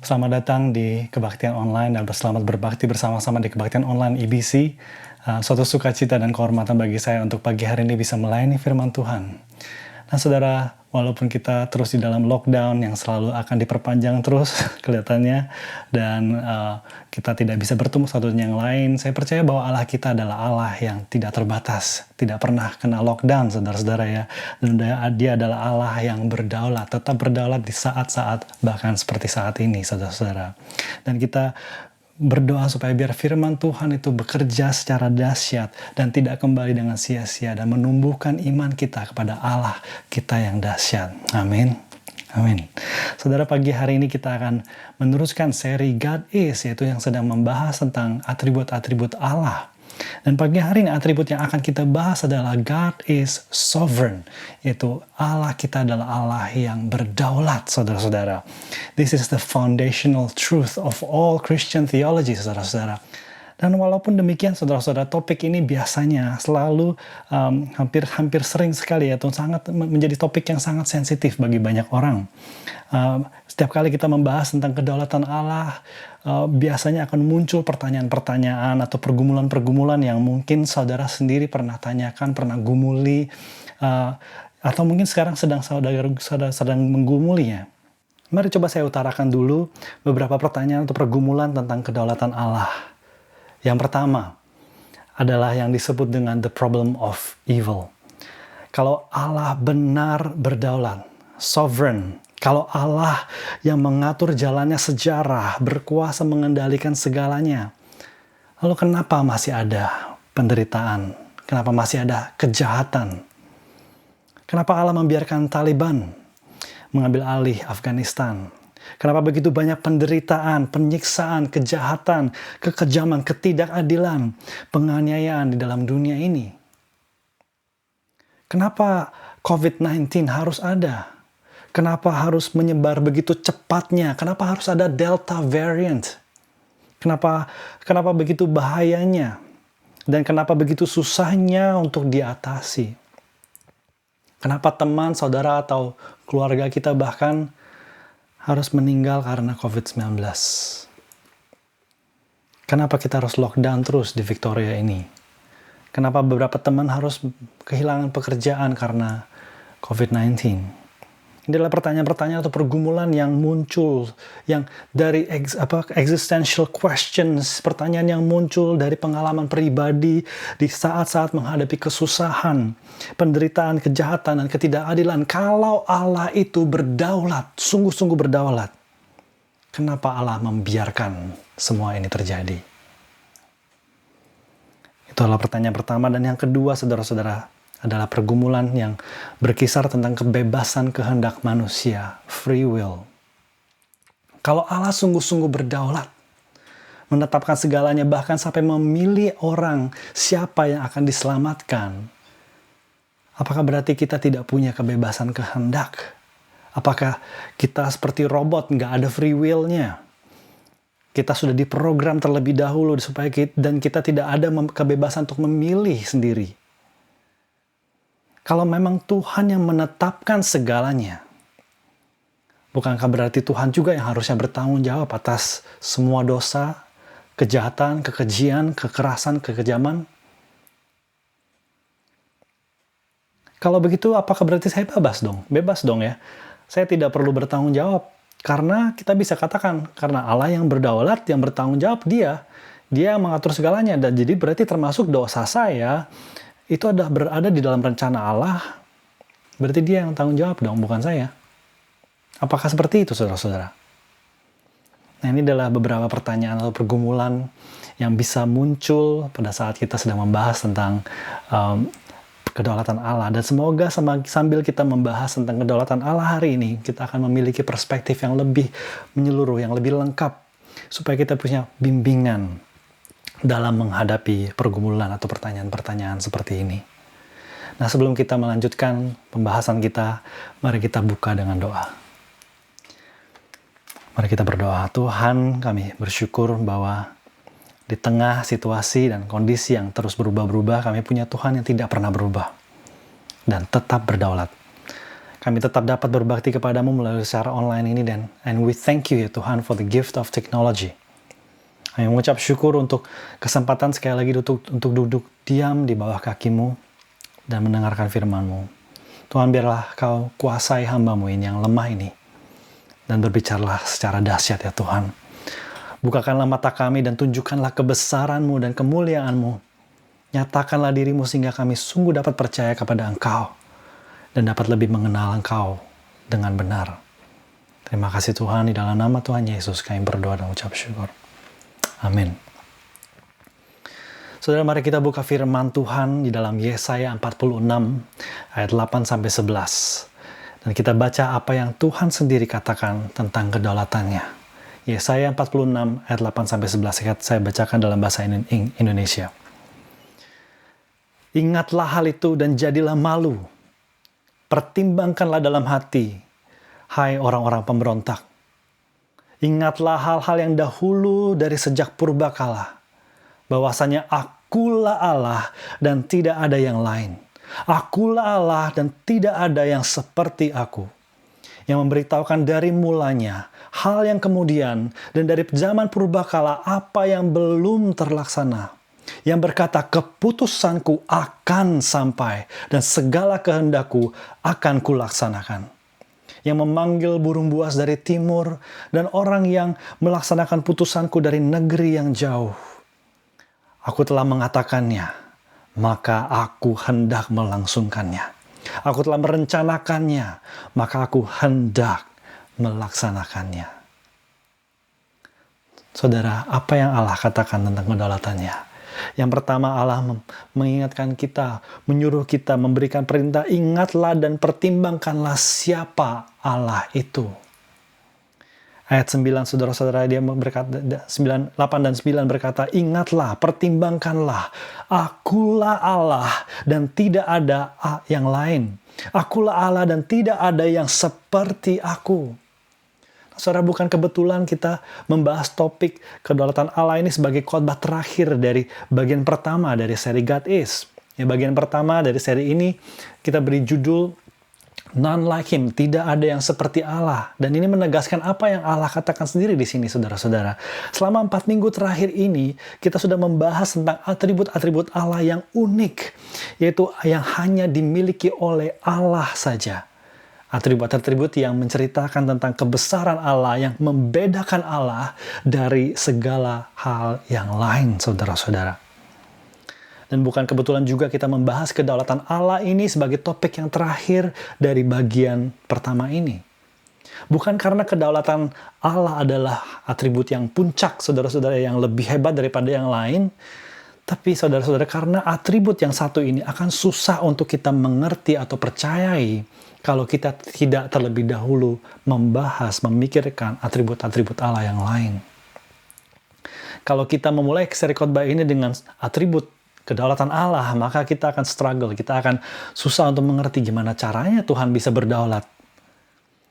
Selamat datang di Kebaktian Online dan selamat berbakti bersama-sama di Kebaktian Online IBC. Suatu sukacita dan kehormatan bagi saya untuk pagi hari ini bisa melayani firman Tuhan. Nah saudara, walaupun kita terus di dalam lockdown yang selalu akan diperpanjang terus kelihatannya, dan kita tidak bisa bertemu satu dengan yang lain, saya percaya bahwa Allah kita adalah Allah yang tidak terbatas, tidak pernah kena lockdown saudara-saudara ya. Dan dia adalah Allah yang berdaulat, tetap berdaulat di saat-saat bahkan seperti saat ini saudara-saudara. Dan kita berdoa supaya biar firman Tuhan itu bekerja secara dahsyat dan tidak kembali dengan sia-sia dan menumbuhkan iman kita kepada Allah kita yang dahsyat. Amin. Amin. Saudara, pagi hari ini kita akan meneruskan seri God Is, yaitu yang sedang membahas tentang atribut-atribut Allah. Dan pagi hari ini atribut yang akan kita bahas adalah God is sovereign, yaitu Allah kita adalah Allah yang berdaulat, saudara-saudara. This is the foundational truth of all Christian theology, saudara-saudara. Dan walaupun demikian, saudara-saudara, topik ini biasanya selalu hampir sering sekali atau sangat menjadi topik yang sangat sensitif bagi banyak orang. Setiap kali kita membahas tentang kedaulatan Allah, biasanya akan muncul pertanyaan-pertanyaan atau pergumulan-pergumulan yang mungkin saudara sendiri pernah tanyakan, pernah gumuli, atau mungkin sekarang sedang menggumulinya. Mari coba saya utarakan dulu beberapa pertanyaan atau pergumulan tentang kedaulatan Allah. Yang pertama adalah yang disebut dengan the problem of evil. Kalau Allah benar berdaulat, sovereign, kalau Allah yang mengatur jalannya sejarah, berkuasa mengendalikan segalanya, lalu kenapa masih ada penderitaan? Kenapa masih ada kejahatan? Kenapa Allah membiarkan Taliban mengambil alih Afghanistan? Kenapa begitu banyak penderitaan, penyiksaan, kejahatan, kekejaman, ketidakadilan, penganiayaan di dalam dunia ini? Kenapa COVID-19 harus ada? Kenapa harus menyebar begitu cepatnya? Kenapa harus ada Delta variant? Kenapa begitu bahayanya? Dan kenapa begitu susahnya untuk diatasi? Kenapa teman, saudara, atau keluarga kita bahkan harus meninggal karena COVID-19? Kenapa kita harus lockdown terus di Victoria ini? Kenapa beberapa teman harus kehilangan pekerjaan karena COVID-19? Ini adalah pertanyaan-pertanyaan atau pergumulan yang muncul, yang dari existential questions, pertanyaan yang muncul dari pengalaman pribadi di saat-saat menghadapi kesusahan, penderitaan, kejahatan, dan ketidakadilan. Kalau Allah itu berdaulat, sungguh-sungguh berdaulat, kenapa Allah membiarkan semua ini terjadi? Itu adalah pertanyaan pertama. Dan yang kedua, saudara-saudara, adalah pergumulan yang berkisar tentang kebebasan kehendak manusia, free will. Kalau Allah sungguh-sungguh berdaulat, menetapkan segalanya, bahkan sampai memilih orang siapa yang akan diselamatkan, apakah berarti kita tidak punya kebebasan kehendak? Apakah kita seperti robot, nggak ada free will-nya? Kita sudah diprogram terlebih dahulu supaya kita tidak ada kebebasan untuk memilih sendiri. Kalau memang Tuhan yang menetapkan segalanya, bukankah berarti Tuhan juga yang harusnya bertanggung jawab atas semua dosa, kejahatan, kekejian, kekerasan, kekejaman? Kalau begitu, apakah berarti saya bebas dong? Bebas dong ya. Saya tidak perlu bertanggung jawab. Karena kita bisa katakan, karena Allah yang berdaulat, yang bertanggung jawab Dia yang mengatur segalanya. Dan jadi berarti termasuk dosa saya, itu berada di dalam rencana Allah, berarti Dia yang tanggung jawab dong, bukan saya. Apakah seperti itu, saudara-saudara? Nah, ini adalah beberapa pertanyaan atau pergumulan yang bisa muncul pada saat kita sedang membahas tentang kedaulatan Allah. Dan semoga sambil kita membahas tentang kedaulatan Allah hari ini, kita akan memiliki perspektif yang lebih menyeluruh, yang lebih lengkap, supaya kita punya bimbingan dalam menghadapi pergumulan atau pertanyaan-pertanyaan seperti ini. Nah, sebelum kita melanjutkan pembahasan kita, mari kita buka dengan doa. Mari kita berdoa. Tuhan, kami bersyukur bahwa di tengah situasi dan kondisi yang terus berubah-ubah, kami punya Tuhan yang tidak pernah berubah dan tetap berdaulat. kami tetap dapat berbakti kepadamu melalui secara online ini, dan and we thank you ya Tuhan for the gift of technology. Kami mengucap syukur untuk kesempatan sekali lagi untuk duduk diam di bawah kakimu dan mendengarkan firman-Mu. Tuhan, biarlah Kau kuasai hamba-Mu ini yang lemah ini, dan berbicaralah secara dahsyat ya Tuhan. Bukakanlah mata kami dan tunjukkanlah kebesaran-Mu dan kemuliaan-Mu. Nyatakanlah diri-Mu sehingga kami sungguh dapat percaya kepada Engkau dan dapat lebih mengenal Engkau dengan benar. Terima kasih Tuhan, di dalam nama Tuhan Yesus kami berdoa dan ucap syukur. Amin. Saudara, mari kita buka firman Tuhan di dalam Yesaya 46 ayat 8-11. Dan kita baca apa yang Tuhan sendiri katakan tentang kedaulatannya. Yesaya 46 ayat 8-11, saya bacakan dalam bahasa Indonesia. Ingatlah hal itu dan jadilah malu. Pertimbangkanlah dalam hati, hai orang-orang pemberontak. Ingatlah hal-hal yang dahulu dari sejak purbakala, bahwasanya Akulah Allah dan tidak ada yang lain. Akulah Allah dan tidak ada yang seperti Aku, yang memberitahukan dari mulanya hal yang kemudian dan dari zaman purbakala apa yang belum terlaksana, yang berkata keputusanku akan sampai dan segala kehendakku akan kulaksanakan, yang memanggil burung buas dari timur dan orang yang melaksanakan putusanku dari negeri yang jauh. Aku telah mengatakannya, maka aku hendak melangsungkannya. Aku telah merencanakannya, maka aku hendak melaksanakannya. Saudara, apa yang Allah katakan tentang kedaulatannya? Yang pertama, Allah mengingatkan kita, menyuruh kita, memberikan perintah, ingatlah dan pertimbangkanlah siapa Allah itu. Ayat 9, saudara-saudara, dia berkata, 8 dan 9 berkata, ingatlah, pertimbangkanlah, Akulah Allah dan tidak ada yang lain. Akulah Allah dan tidak ada yang seperti Aku. Saudara, bukan kebetulan kita membahas topik kedaulatan Allah ini sebagai khotbah terakhir dari bagian pertama dari seri God Is. Ya, bagian pertama dari seri ini kita beri judul None like Him, tidak ada yang seperti Allah. Dan ini menegaskan apa yang Allah katakan sendiri di sini, saudara-saudara. Selama 4 minggu terakhir ini, kita sudah membahas tentang atribut-atribut Allah yang unik, yaitu yang hanya dimiliki oleh Allah saja. Atribut-atribut yang menceritakan tentang kebesaran Allah, yang membedakan Allah dari segala hal yang lain, saudara-saudara. Dan bukan kebetulan juga kita membahas kedaulatan Allah ini sebagai topik yang terakhir dari bagian pertama ini. Bukan karena kedaulatan Allah adalah atribut yang puncak, saudara-saudara, yang lebih hebat daripada yang lain, tapi saudara-saudara, karena atribut yang satu ini akan susah untuk kita mengerti atau percayai kalau kita tidak terlebih dahulu membahas, memikirkan atribut-atribut Allah yang lain. Kalau kita memulai seri khotbah ini dengan atribut kedaulatan Allah, maka kita akan struggle, kita akan susah untuk mengerti gimana caranya Tuhan bisa berdaulat.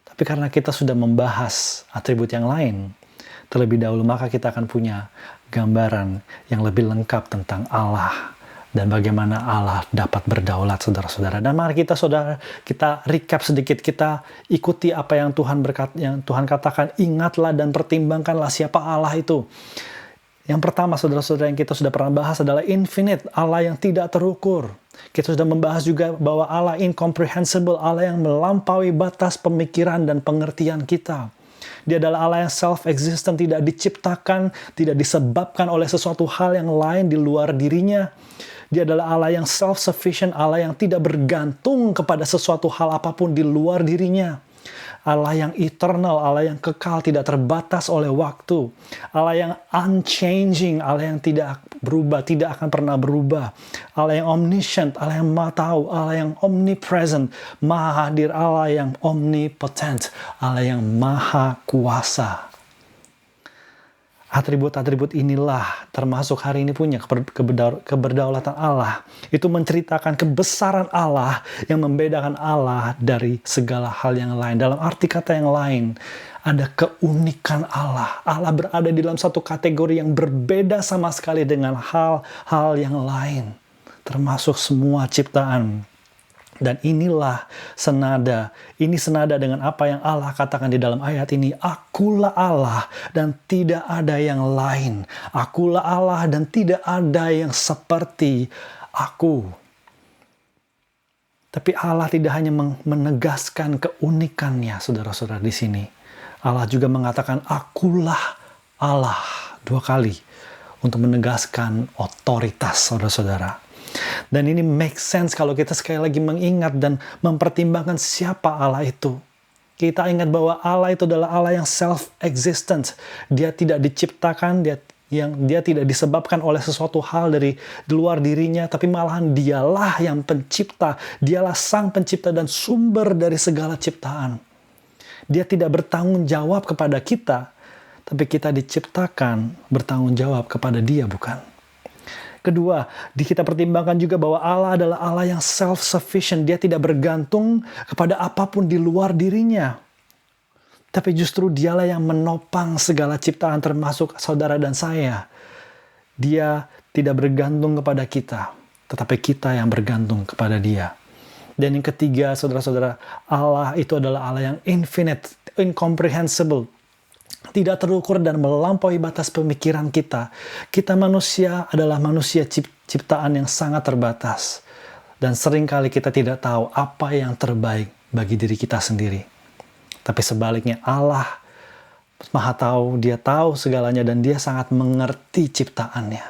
Tapi karena kita sudah membahas atribut yang lain terlebih dahulu, maka kita akan punya gambaran yang lebih lengkap tentang Allah dan bagaimana Allah dapat berdaulat, saudara-saudara. Dan mari kita recap sedikit, kita ikuti apa yang Tuhan katakan, ingatlah dan pertimbangkanlah siapa Allah itu. Yang pertama, saudara-saudara, yang kita sudah pernah bahas adalah infinite, Allah yang tidak terukur. Kita sudah membahas juga bahwa Allah incomprehensible, Allah yang melampaui batas pemikiran dan pengertian kita. Dia adalah Allah yang self-existent, tidak diciptakan, tidak disebabkan oleh sesuatu hal yang lain di luar dirinya. Dia adalah Allah yang self-sufficient, Allah yang tidak bergantung kepada sesuatu hal apapun di luar dirinya. Allah yang eternal, Allah yang kekal, tidak terbatas oleh waktu. Allah yang unchanging, Allah yang tidak berubah, tidak akan pernah berubah. Allah yang omniscient, Allah yang maha tahu, Allah yang omnipresent, maha hadir, Allah yang omnipotent, Allah yang maha kuasa. Atribut-atribut inilah termasuk hari ini punya keberdaulatan Allah. Itu menceritakan kebesaran Allah yang membedakan Allah dari segala hal yang lain. Dalam arti kata yang lain, ada keunikan Allah. Allah berada di dalam satu kategori yang berbeda sama sekali dengan hal-hal yang lain. Termasuk semua ciptaan. Dan inilah ini senada dengan apa yang Allah katakan di dalam ayat ini. Akulah Allah dan tidak ada yang lain. Akulah Allah dan tidak ada yang seperti aku. Tapi Allah tidak hanya menegaskan keunikannya, saudara-saudara, di sini. Allah juga mengatakan, akulah Allah, 2 kali. Untuk menegaskan otoritas, saudara-saudara. Dan ini make sense kalau kita sekali lagi mengingat dan mempertimbangkan siapa Allah itu. Kita ingat bahwa Allah itu adalah Allah yang self-existent. Dia tidak diciptakan, dia tidak disebabkan oleh sesuatu hal dari di luar dirinya, tapi malahan dialah yang pencipta. Dialah sang pencipta dan sumber dari segala ciptaan. Dia tidak bertanggung jawab kepada kita, tapi kita diciptakan bertanggung jawab kepada Dia, bukan? Kedua, kita pertimbangkan juga bahwa Allah adalah Allah yang self-sufficient. Dia tidak bergantung kepada apapun di luar dirinya. Tapi justru Dialah yang menopang segala ciptaan termasuk saudara dan saya. Dia tidak bergantung kepada kita, tetapi kita yang bergantung kepada Dia. Dan yang ketiga, saudara-saudara, Allah itu adalah Allah yang infinite, incomprehensible. Tidak terukur dan melampaui batas pemikiran kita. Kita manusia adalah manusia ciptaan yang sangat terbatas. Dan seringkali kita tidak tahu apa yang terbaik bagi diri kita sendiri. Tapi sebaliknya Allah Maha tahu, Dia tahu segalanya dan Dia sangat mengerti ciptaannya.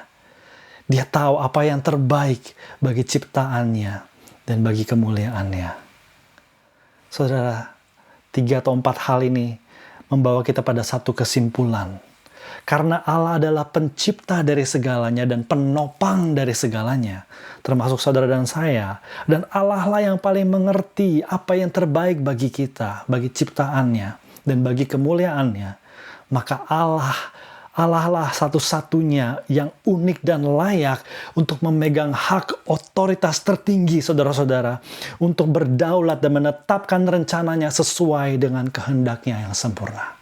Dia tahu apa yang terbaik bagi ciptaannya dan bagi kemuliaannya. Saudara, 3 atau 4 hal ini membawa kita pada satu kesimpulan. Karena Allah adalah pencipta dari segalanya dan penopang dari segalanya, termasuk saudara dan saya. Dan Allah lah yang paling mengerti apa yang terbaik bagi kita, bagi ciptaannya, dan bagi kemuliaannya. Maka Allah lah satu-satunya yang unik dan layak untuk memegang hak otoritas tertinggi, saudara-saudara, untuk berdaulat dan menetapkan rencananya sesuai dengan kehendaknya yang sempurna.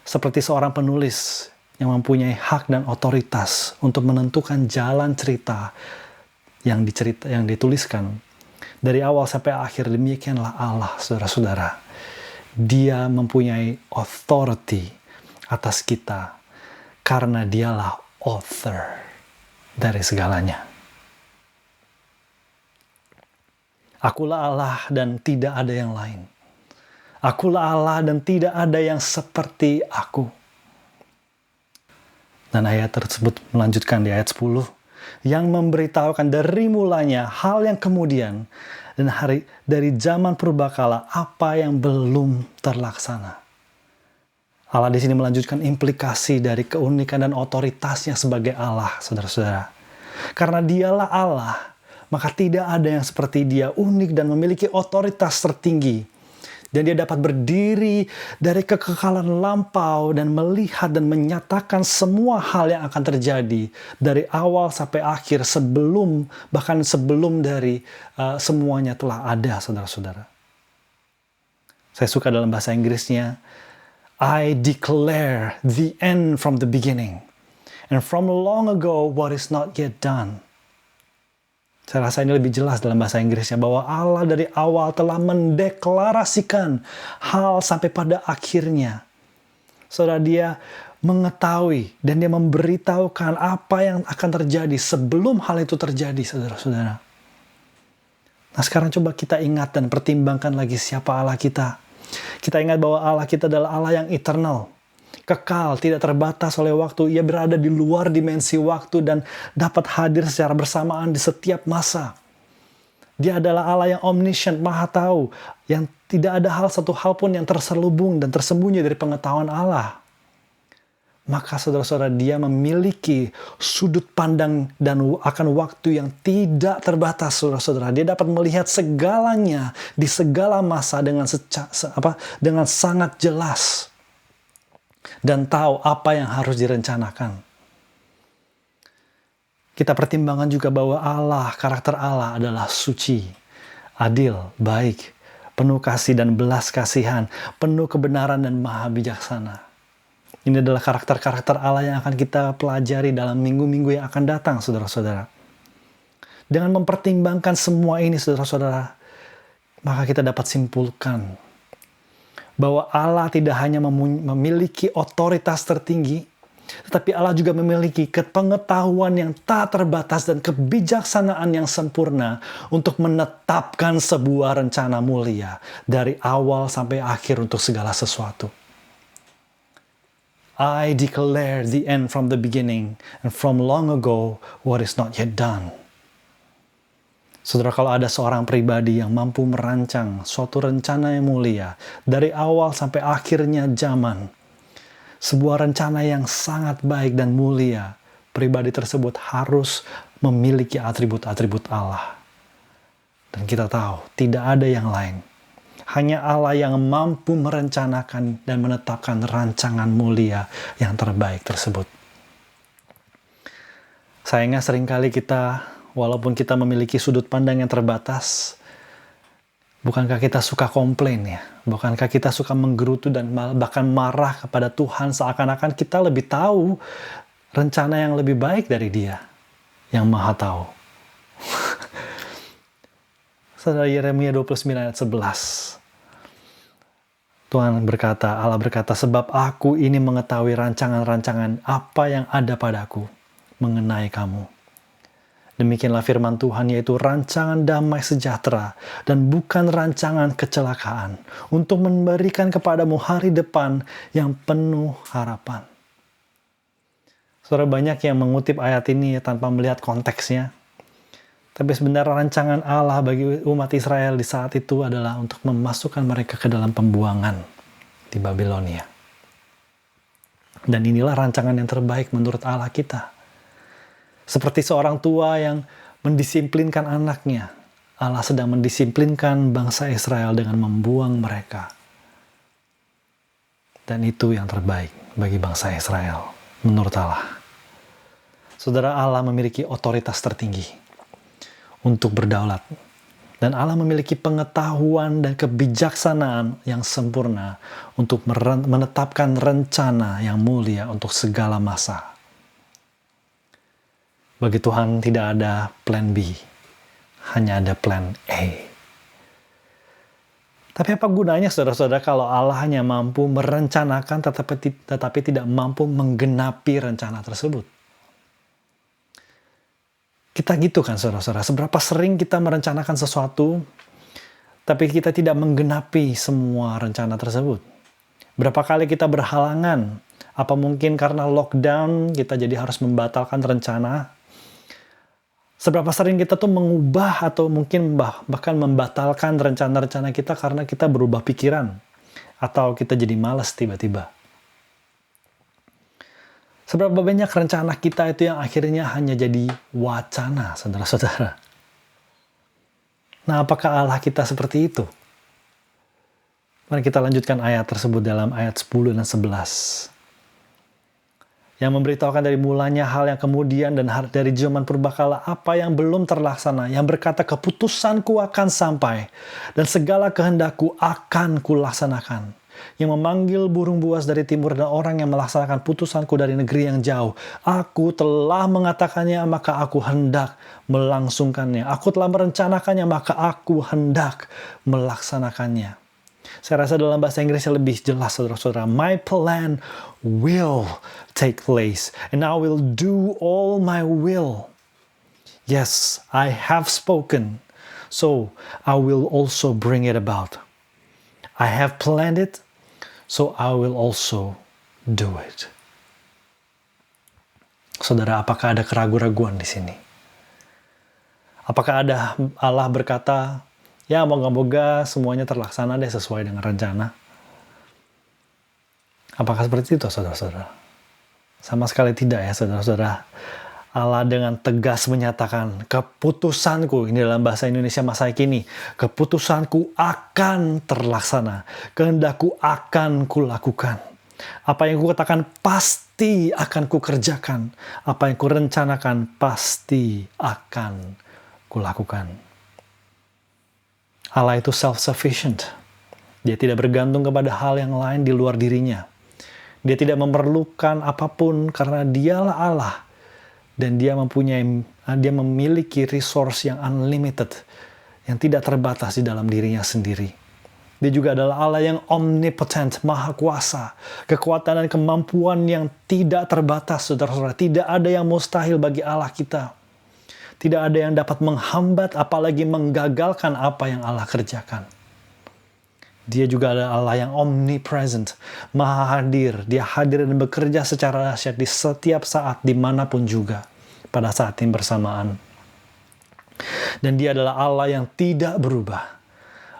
Seperti seorang penulis yang mempunyai hak dan otoritas untuk menentukan jalan cerita yang dituliskan dari awal sampai akhir, demikianlah Allah, saudara-saudara. Dia mempunyai authority atas kita, karena Dialah author dari segalanya. Akulah Allah dan tidak ada yang lain. Akulah Allah dan tidak ada yang seperti aku. Dan ayat tersebut melanjutkan di ayat 10, yang memberitahukan dari mulanya hal yang kemudian dan dari zaman purbakala apa yang belum terlaksana. Allah di sini melanjutkan implikasi dari keunikan dan otoritasnya sebagai Allah, saudara-saudara. Karena Dialah Allah, maka tidak ada yang seperti Dia, unik dan memiliki otoritas tertinggi. Dan Dia dapat berdiri dari kekekalan lampau dan melihat dan menyatakan semua hal yang akan terjadi dari awal sampai akhir, bahkan sebelum dari semuanya telah ada, saudara-saudara. Saya suka dalam bahasa Inggrisnya, I declare the end from the beginning, and from long ago what is not yet done. Saya rasa ini lebih jelas dalam bahasa Inggrisnya, bahwa Allah dari awal telah mendeklarasikan hal sampai pada akhirnya. Saudara, Dia mengetahui dan Dia memberitahukan apa yang akan terjadi sebelum hal itu terjadi, saudara-saudara. Nah, sekarang coba kita ingat dan pertimbangkan lagi siapa Allah kita. Kita ingat bahwa Allah kita adalah Allah yang eternal, kekal, tidak terbatas oleh waktu. Ia berada di luar dimensi waktu dan dapat hadir secara bersamaan di setiap masa. Dia adalah Allah yang omniscient, maha tahu, yang tidak ada satu hal pun yang terselubung dan tersembunyi dari pengetahuan Allah. Maka saudara-saudara, Dia memiliki sudut pandang dan akan waktu yang tidak terbatas, saudara-saudara. Dia dapat melihat segalanya di segala masa dengan sangat jelas dan tahu apa yang harus direncanakan. Kita pertimbangkan juga bahwa karakter Allah adalah suci, adil, baik, penuh kasih dan belas kasihan, penuh kebenaran dan maha bijaksana. Ini adalah karakter-karakter Allah yang akan kita pelajari dalam minggu-minggu yang akan datang, saudara-saudara. Dengan mempertimbangkan semua ini, saudara-saudara, maka kita dapat simpulkan bahwa Allah tidak hanya memiliki otoritas tertinggi, tetapi Allah juga memiliki pengetahuan yang tak terbatas dan kebijaksanaan yang sempurna untuk menetapkan sebuah rencana mulia dari awal sampai akhir untuk segala sesuatu. I declare the end from the beginning, and from long ago what is not yet done. Saudara, kalau ada seorang pribadi yang mampu merancang suatu rencana yang mulia dari awal sampai akhirnya zaman, sebuah rencana yang sangat baik dan mulia, pribadi tersebut harus memiliki atribut-atribut Allah. Dan kita tahu, tidak ada yang lain. Hanya Allah yang mampu merencanakan dan menetapkan rancangan mulia yang terbaik tersebut. Sayangnya seringkali kita, walaupun kita memiliki sudut pandang yang terbatas, bukankah kita suka komplain ya? Bukankah kita suka menggerutu dan bahkan marah kepada Tuhan seakan-akan kita lebih tahu rencana yang lebih baik dari Dia yang Maha Tahu. Saudara, Yeremia 29 ayat 11. Tuhan berkata, Allah berkata, sebab aku ini mengetahui rancangan-rancangan apa yang ada padaku mengenai kamu. Demikianlah firman Tuhan, yaitu rancangan damai sejahtera dan bukan rancangan kecelakaan, untuk memberikan kepadamu hari depan yang penuh harapan. Saudara, banyak yang mengutip ayat ini tanpa melihat konteksnya. Tapi sebenarnya rancangan Allah bagi umat Israel di saat itu adalah untuk memasukkan mereka ke dalam pembuangan di Babilonia. Dan inilah rancangan yang terbaik menurut Allah kita. Seperti seorang tua yang mendisiplinkan anaknya, Allah sedang mendisiplinkan bangsa Israel dengan membuang mereka. Dan itu yang terbaik bagi bangsa Israel menurut Allah. Saudara, Allah memiliki otoritas tertinggi untuk berdaulat. Dan Allah memiliki pengetahuan dan kebijaksanaan yang sempurna untuk menetapkan rencana yang mulia untuk segala masa. Bagi Tuhan tidak ada plan B, hanya ada plan A. Tapi apa gunanya saudara-saudara kalau Allah hanya mampu merencanakan tetapi tidak mampu menggenapi rencana tersebut? Kita gitu kan saudara-saudara, seberapa sering kita merencanakan sesuatu, tapi kita tidak menggenapi semua rencana tersebut. Berapa kali kita berhalangan, apa mungkin karena lockdown kita jadi harus membatalkan rencana. Seberapa sering kita tuh mengubah atau mungkin bahkan membatalkan rencana-rencana kita karena kita berubah pikiran. Atau kita jadi malas tiba-tiba. Seberapa banyak rencana kita itu yang akhirnya hanya jadi wacana, saudara-saudara. Nah, apakah Allah kita seperti itu? Mari kita lanjutkan ayat tersebut dalam ayat 10 dan 11. Yang memberitahukan dari mulanya hal yang kemudian dan dari zaman purbakala apa yang belum terlaksana. Yang berkata keputusanku akan sampai dan segala kehendakku akan kulaksanakan. Yang memanggil burung buas dari timur dan orang yang melaksanakan putusanku dari negeri yang jauh. Aku telah mengatakannya, maka aku hendak melangsungkannya. Aku telah merencanakannya, maka aku hendak melaksanakannya. Saya rasa dalam bahasa Inggrisnya lebih jelas, saudara-saudara. My plan will take place, and I will do all my will. Yes, I have spoken, so I will also bring it about. I have planned it, so I will also do it. Saudara, apakah ada keraguan-raguan di sini? Apakah ada Allah berkata, ya moga-moga semuanya terlaksana deh sesuai dengan rencana? Apakah seperti itu, saudara-saudara? Sama sekali tidak ya, saudara-saudara. Allah dengan tegas menyatakan, keputusanku, ini dalam bahasa Indonesia masa kini, keputusanku akan terlaksana, kehendakku akan kulakukan. Apa yang kukatakan pasti akan kukerjakan, apa yang kurencanakan pasti akan kulakukan. Allah itu self-sufficient. Dia tidak bergantung kepada hal yang lain di luar dirinya. Dia tidak memerlukan apapun karena dialah Allah. Dan dia mempunyai Dia memiliki resource yang unlimited, yang tidak terbatas di dalam dirinya sendiri. Dia juga adalah Allah yang omnipotent, maha kuasa. Kekuatan dan kemampuan yang tidak terbatas, saudara-saudara. Tidak ada yang mustahil bagi Allah kita. Tidak ada yang dapat menghambat, apalagi menggagalkan apa yang Allah kerjakan. Dia juga adalah Allah yang omnipresent, maha hadir. Dia hadir dan bekerja secara dahsyat di setiap saat, dimanapun juga, pada saat yang bersamaan. Dan dia adalah Allah yang tidak berubah.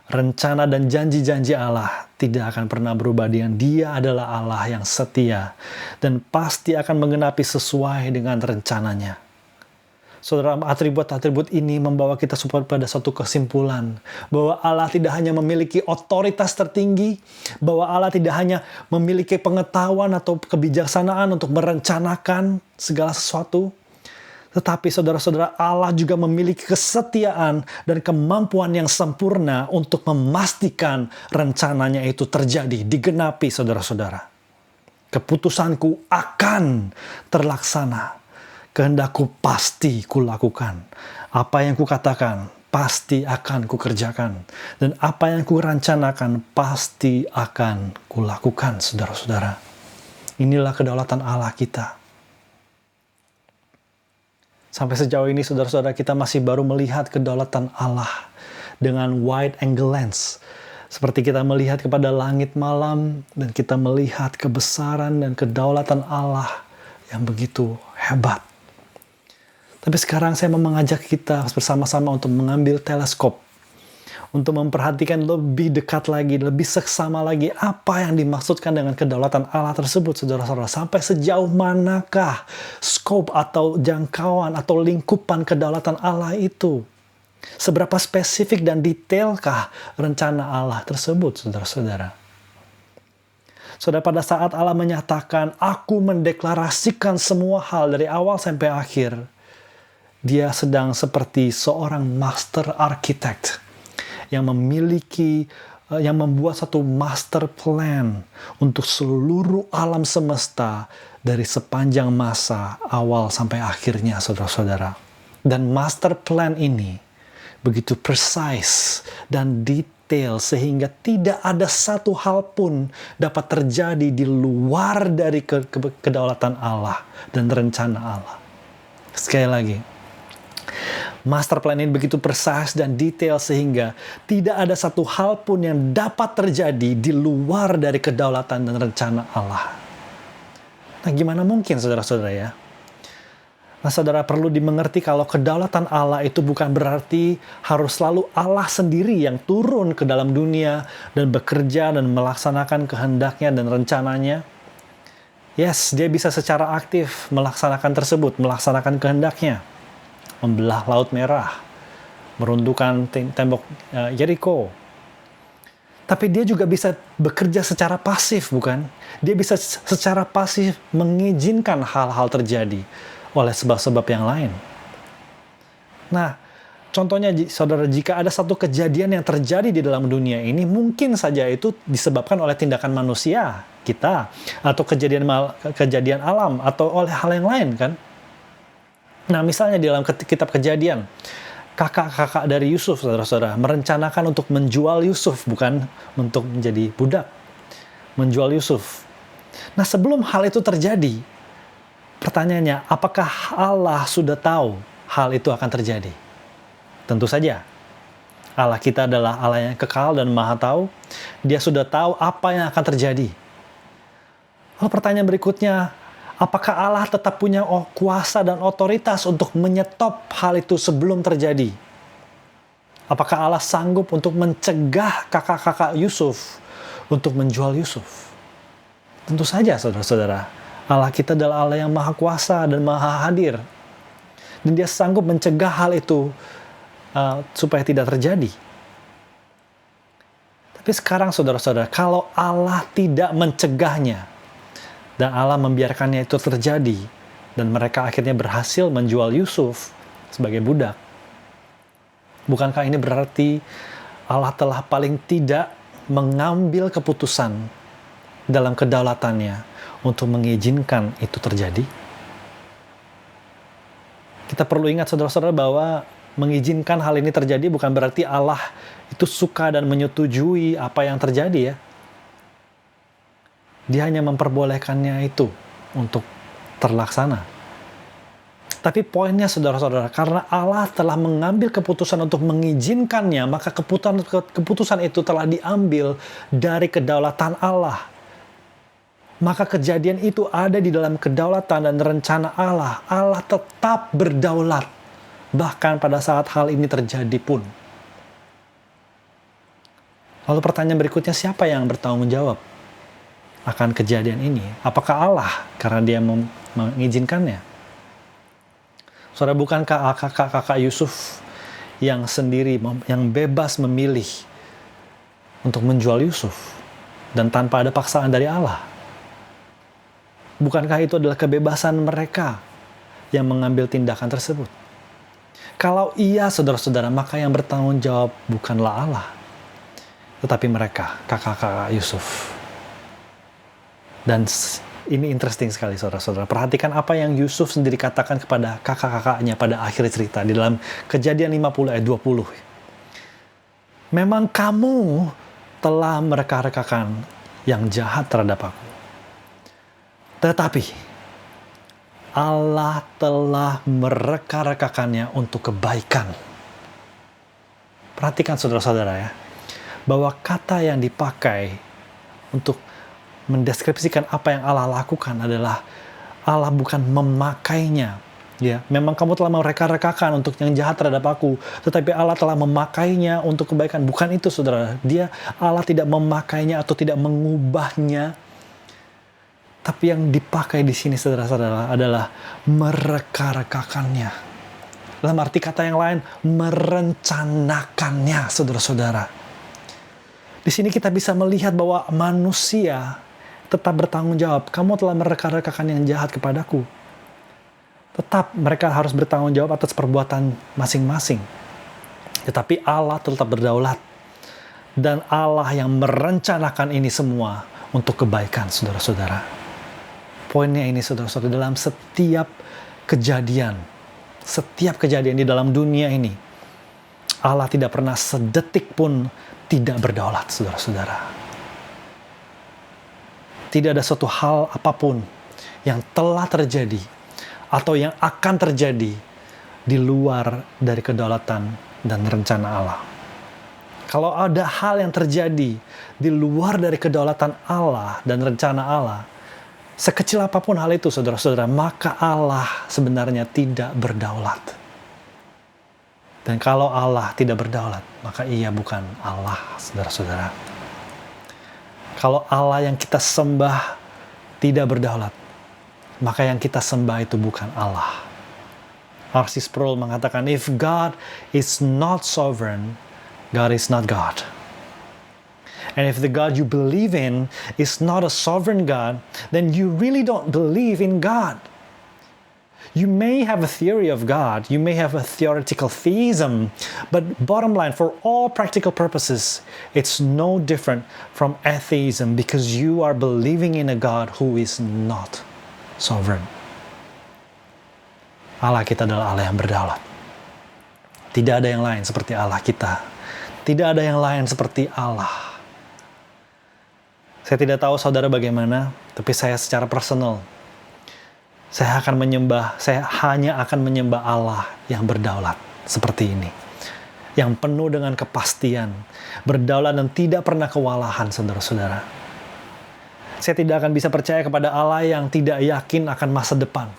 Rencana dan janji-janji Allah tidak akan pernah berubah. Dia adalah Allah yang setia dan pasti akan menggenapi sesuai dengan rencananya. Saudara, atribut-atribut ini membawa kita pada suatu kesimpulan bahwa Allah tidak hanya memiliki otoritas tertinggi, bahwa Allah tidak hanya memiliki pengetahuan atau kebijaksanaan untuk merencanakan segala sesuatu, tetapi saudara-saudara, Allah juga memiliki kesetiaan dan kemampuan yang sempurna untuk memastikan rencananya itu terjadi, digenapi, saudara-saudara. Keputusanku akan terlaksana. Kehendakku pasti kulakukan. Apa yang kukatakan pasti akan kukerjakan. Dan apa yang kurancanakan pasti akan kulakukan, saudara-saudara. Inilah kedaulatan Allah kita. Sampai sejauh ini, saudara-saudara, kita masih baru melihat kedaulatan Allah dengan wide angle lens. Seperti kita melihat kepada langit malam, dan kita melihat kebesaran dan kedaulatan Allah yang begitu hebat. Tapi sekarang saya mau mengajak kita bersama-sama untuk mengambil teleskop, untuk memperhatikan lebih dekat lagi, lebih seksama lagi apa yang dimaksudkan dengan kedaulatan Allah tersebut, saudara-saudara. Sampai sejauh manakah scope atau jangkauan atau lingkupan kedaulatan Allah itu? Seberapa spesifik dan detailkah rencana Allah tersebut, saudara-saudara? Saudara, pada saat Allah menyatakan, aku mendeklarasikan semua hal dari awal sampai akhir, Dia sedang seperti seorang master architect yang membuat satu master plan untuk seluruh alam semesta dari sepanjang masa awal sampai akhirnya, saudara-saudara. Dan master plan ini begitu precise dan detail sehingga tidak ada satu hal pun dapat terjadi di luar dari kedaulatan Allah dan rencana Allah. Sekali lagi, master plan ini begitu precise dan detail sehingga tidak ada satu hal pun yang dapat terjadi di luar dari kedaulatan dan rencana Allah. Nah, gimana mungkin, saudara-saudara ya? Nah, saudara, perlu dimengerti kalau kedaulatan Allah itu bukan berarti harus selalu Allah sendiri yang turun ke dalam dunia dan bekerja dan melaksanakan kehendaknya dan rencananya. Yes, dia bisa secara aktif melaksanakan tersebut, melaksanakan kehendaknya. Membelah Laut Merah, meruntuhkan tembok Jericho. Tapi dia juga bisa bekerja secara pasif, bukan? Dia bisa secara pasif mengizinkan hal-hal terjadi oleh sebab-sebab yang lain. Nah, contohnya, saudara, jika ada satu kejadian yang terjadi di dalam dunia ini, mungkin saja itu disebabkan oleh tindakan manusia, kita, atau kejadian alam, atau oleh hal yang lain, kan? Nah, misalnya di dalam kitab Kejadian, kakak-kakak dari Yusuf, saudara-saudara, merencanakan untuk menjual Yusuf, bukan untuk menjadi budak. Menjual Yusuf. Nah, sebelum hal itu terjadi, pertanyaannya, apakah Allah sudah tahu hal itu akan terjadi? Tentu saja. Allah kita adalah Allah yang kekal dan maha tahu. Dia sudah tahu apa yang akan terjadi. Lalu pertanyaan berikutnya, apakah Allah tetap punya kuasa dan otoritas untuk menyetop hal itu sebelum terjadi? Apakah Allah sanggup untuk mencegah kakak-kakak Yusuf untuk menjual Yusuf? Tentu saja, saudara-saudara. Allah kita adalah Allah yang maha kuasa dan maha hadir. Dan dia sanggup mencegah hal itu supaya tidak terjadi. Tapi sekarang, saudara-saudara, kalau Allah tidak mencegahnya, dan Allah membiarkannya itu terjadi, dan mereka akhirnya berhasil menjual Yusuf sebagai budak, bukankah ini berarti Allah telah paling tidak mengambil keputusan dalam kedaulatannya untuk mengizinkan itu terjadi? Kita perlu ingat saudara-saudara bahwa mengizinkan hal ini terjadi bukan berarti Allah itu suka dan menyetujui apa yang terjadi ya. Dia hanya memperbolehkannya itu untuk terlaksana. Tapi poinnya saudara-saudara, karena Allah telah mengambil keputusan untuk mengizinkannya, maka keputusan itu telah diambil dari kedaulatan Allah. Maka kejadian itu ada di dalam kedaulatan dan rencana Allah. Allah tetap berdaulat, bahkan pada saat hal ini terjadi pun. Lalu pertanyaan berikutnya, siapa yang bertanggung jawab akan kejadian ini? Apakah Allah karena dia mengizinkannya? Saudara, bukankah kakak Yusuf yang sendiri, yang bebas memilih untuk menjual Yusuf dan tanpa ada paksaan dari Allah? Bukankah itu adalah kebebasan mereka yang mengambil tindakan tersebut? Kalau iya, saudara-saudara, maka yang bertanggung jawab bukanlah Allah, tetapi mereka, kakak-kakak Yusuf. Dan ini interesting sekali, saudara-saudara. Perhatikan apa yang Yusuf sendiri katakan kepada kakak-kakaknya pada akhir cerita di dalam Kejadian 50 ayat 20. Memang kamu telah mereka-rekakan yang jahat terhadap aku. Tetapi Allah telah mereka-rekakannya untuk kebaikan. Perhatikan saudara-saudara ya, bahwa kata yang dipakai untuk mendeskripsikan apa yang Allah lakukan adalah Allah bukan memakainya. Ya, memang kamu telah mereka-rekakan untuk yang jahat terhadap aku, tetapi Allah telah memakainya untuk kebaikan. Bukan itu, saudara. Allah tidak memakainya atau tidak mengubahnya. Tapi yang dipakai di sini, saudara-saudara, adalah mereka-rekakannya. Dalam arti kata yang lain, merencanakannya, saudara-saudara. Di sini kita bisa melihat bahwa manusia tetap bertanggung jawab. Kamu telah mereka-rekakan yang jahat kepadaku. Tetap mereka harus bertanggung jawab atas perbuatan masing-masing. Tetapi Allah tetap berdaulat. Dan Allah yang merencanakan ini semua untuk kebaikan, saudara-saudara. Poinnya ini, saudara-saudara, dalam setiap kejadian di dalam dunia ini, Allah tidak pernah sedetik pun tidak berdaulat, saudara-saudara. Tidak ada suatu hal apapun yang telah terjadi atau yang akan terjadi di luar dari kedaulatan dan rencana Allah. Kalau ada hal yang terjadi di luar dari kedaulatan Allah dan rencana Allah, sekecil apapun hal itu, saudara-saudara, maka Allah sebenarnya tidak berdaulat. Dan kalau Allah tidak berdaulat, maka ia bukan Allah, saudara-saudara. Kalau Allah yang kita sembah tidak berdaulat, maka yang kita sembah itu bukan Allah. R.C. Sproul mengatakan, if God is not sovereign, God is not God. And if the God you believe in is not a sovereign God, then you really don't believe in God. You may have a theory of God, you may have a theoretical theism, but bottom line, for all practical purposes, it's no different from atheism because you are believing in a God who is not sovereign. Allah kita adalah Allah yang berdaulat. Tidak ada yang lain seperti Allah kita. Tidak ada yang lain seperti Allah. Saya tidak tahu saudara bagaimana, tapi saya secara personal, saya hanya akan menyembah Allah yang berdaulat seperti ini. Yang penuh dengan kepastian, berdaulat dan tidak pernah kewalahan, saudara-saudara. Saya tidak akan bisa percaya kepada Allah yang tidak yakin akan masa depan.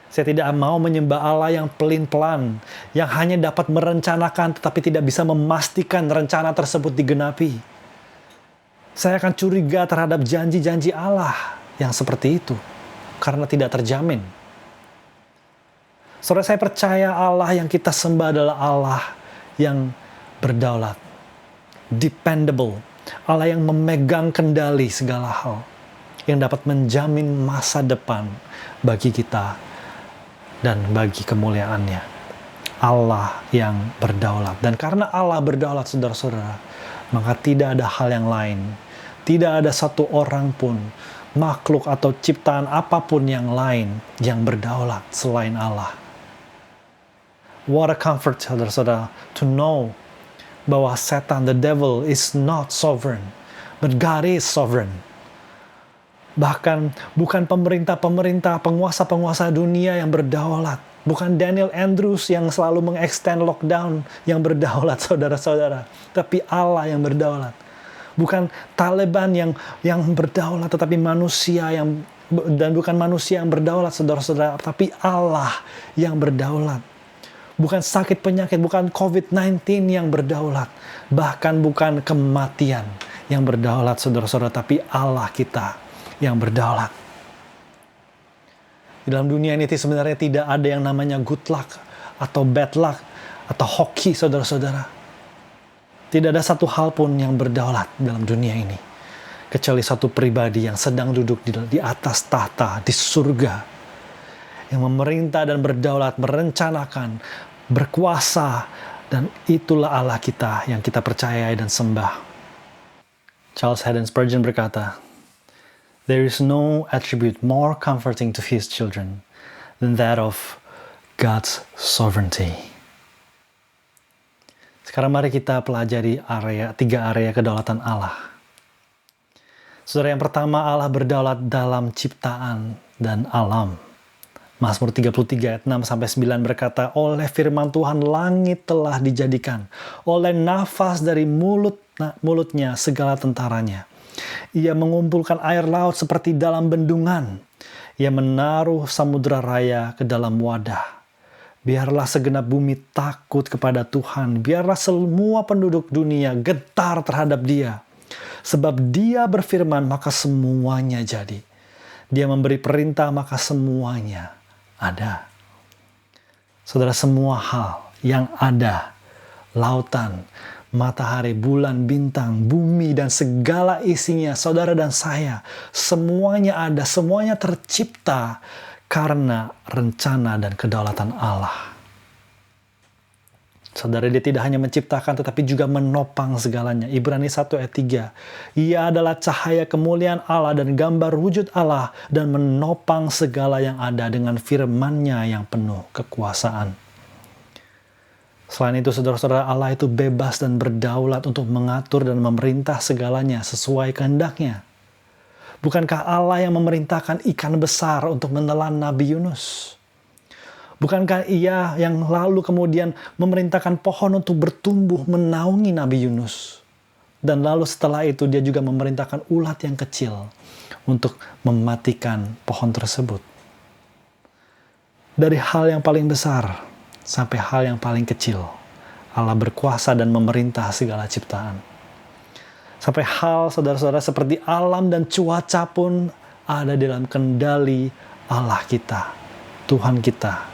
Saya tidak mau menyembah Allah yang pelin-pelan, yang hanya dapat merencanakan tetapi tidak bisa memastikan rencana tersebut digenapi. Saya akan curiga terhadap janji-janji Allah yang seperti itu, karena tidak terjamin. Saudara, saya percaya Allah yang kita sembah adalah Allah yang berdaulat, dependable, Allah yang memegang kendali segala hal, yang dapat menjamin masa depan bagi kita dan bagi kemuliaannya. Allah yang berdaulat. Dan karena Allah berdaulat, saudara-saudara, maka tidak ada hal yang lain, tidak ada satu orang pun, makhluk atau ciptaan apapun yang lain yang berdaulat selain Allah. What a comfort, saudara-saudara, to know bahwa setan, the devil, is not sovereign, but God is sovereign. Bahkan bukan pemerintah-pemerintah, penguasa-penguasa dunia yang berdaulat. Bukan Daniel Andrews yang selalu mengextend lockdown yang berdaulat, saudara-saudara. Tapi Allah yang berdaulat. Bukan Taliban yang berdaulat, tetapi manusia yang, dan bukan manusia yang berdaulat, saudara-saudara, tapi Allah yang berdaulat. Bukan sakit penyakit, bukan COVID-19 yang berdaulat. Bahkan bukan kematian yang berdaulat, saudara-saudara, tapi Allah kita yang berdaulat. Di dalam dunia ini sebenarnya tidak ada yang namanya good luck, atau bad luck, atau hoki, saudara-saudara. Tidak ada satu hal pun yang berdaulat dalam dunia ini, kecuali satu pribadi yang sedang duduk di atas tahta, di surga, yang memerintah dan berdaulat, merencanakan, berkuasa, dan itulah Allah kita yang kita percayai dan sembah. Charles Haddon Spurgeon berkata, "There is no attribute more comforting to his children than that of God's sovereignty." Sekarang mari kita pelajari tiga area kedaulatan Allah. Saudara, yang pertama, Allah berdaulat dalam ciptaan dan alam. Mazmur 33 ayat 6-9 berkata, "Oleh firman Tuhan langit telah dijadikan, oleh nafas dari mulutnya segala tentaranya. Ia mengumpulkan air laut seperti dalam bendungan. Ia menaruh samudera raya ke dalam wadah. Biarlah segenap bumi takut kepada Tuhan. Biarlah semua penduduk dunia getar terhadap Dia. Sebab Dia berfirman, maka semuanya jadi. Dia memberi perintah, maka semuanya ada." Saudara, semua hal yang ada, lautan, matahari, bulan, bintang, bumi, dan segala isinya, saudara dan saya, semuanya ada, semuanya tercipta karena rencana dan kedaulatan Allah. Saudara, Dia tidak hanya menciptakan tetapi juga menopang segalanya. Ibrani 1 ayat 3. Ia adalah cahaya kemuliaan Allah dan gambar wujud Allah dan menopang segala yang ada dengan firman-Nya yang penuh kekuasaan. Selain itu, saudara-saudara, Allah itu bebas dan berdaulat untuk mengatur dan memerintah segalanya sesuai kehendak-Nya. Bukankah Allah yang memerintahkan ikan besar untuk menelan Nabi Yunus? Bukankah Ia yang lalu kemudian memerintahkan pohon untuk bertumbuh menaungi Nabi Yunus? Dan lalu setelah itu Dia juga memerintahkan ulat yang kecil untuk mematikan pohon tersebut. Dari hal yang paling besar sampai hal yang paling kecil, Allah berkuasa dan memerintah segala ciptaan. Sampai hal, saudara-saudara, seperti alam dan cuaca pun ada dalam kendali Allah kita, Tuhan kita,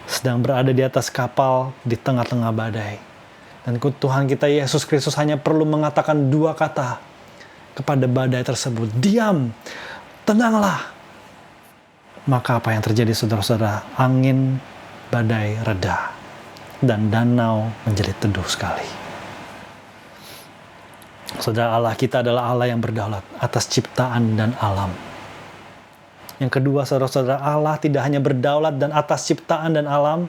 sedang berada di atas kapal di tengah-tengah badai. Dan Tuhan kita Yesus Kristus hanya perlu mengatakan dua kata kepada badai tersebut, "Diam, tenanglah." Maka apa yang terjadi, saudara-saudara? Angin badai reda dan danau menjadi teduh sekali. Saudara, Allah kita adalah Allah yang berdaulat atas ciptaan dan alam. Yang kedua, saudara-saudara, Allah tidak hanya berdaulat dan atas ciptaan dan alam,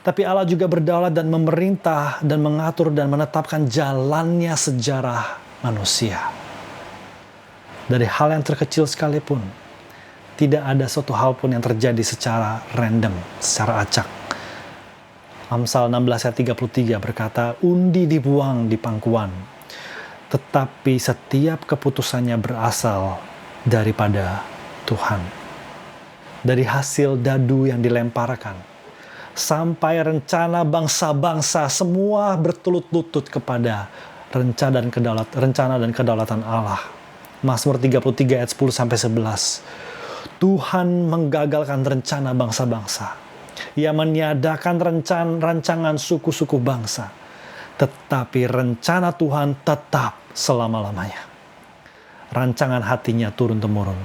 tapi Allah juga berdaulat dan memerintah dan mengatur dan menetapkan jalannya sejarah manusia. Dari hal yang terkecil sekalipun, tidak ada suatu hal pun yang terjadi secara random, secara acak. Amsal 16 ayat 33 berkata, "Undi dibuang di pangkuan, tetapi setiap keputusannya berasal daripada Tuhan." Dari hasil dadu yang dilemparkan, sampai rencana bangsa-bangsa, semua bertelut-lutut kepada rencana dan kedaulatan Allah. Mazmur 33 ayat 10-11. Tuhan menggagalkan rencana bangsa-bangsa. Ia meniadakan rancangan suku-suku bangsa. Tetapi rencana Tuhan tetap selama-lamanya. Rancangan hatinya turun-temurun.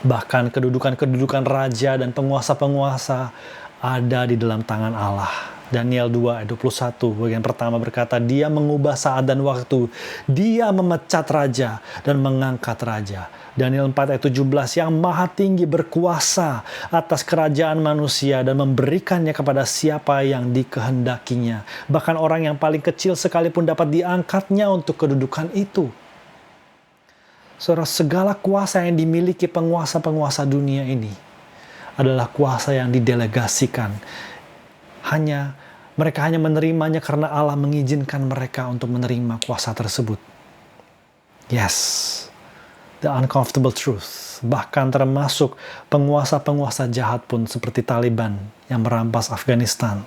Bahkan kedudukan-kedudukan raja dan penguasa-penguasa ada di dalam tangan Allah. Daniel 2 ayat 21 bagian pertama berkata, Dia mengubah saat dan waktu, Dia memecat raja dan mengangkat raja. Daniel 4 ayat 17, yang maha tinggi berkuasa atas kerajaan manusia dan memberikannya kepada siapa yang dikehendakinya. Bahkan orang yang paling kecil sekalipun dapat diangkatnya untuk kedudukan itu. Saudara, segala kuasa yang dimiliki penguasa-penguasa dunia ini adalah kuasa yang didelegasikan. Mereka hanya menerimanya karena Allah mengizinkan mereka untuk menerima kuasa tersebut. Yes, the uncomfortable truth. Bahkan termasuk penguasa-penguasa jahat pun seperti Taliban yang merampas Afghanistan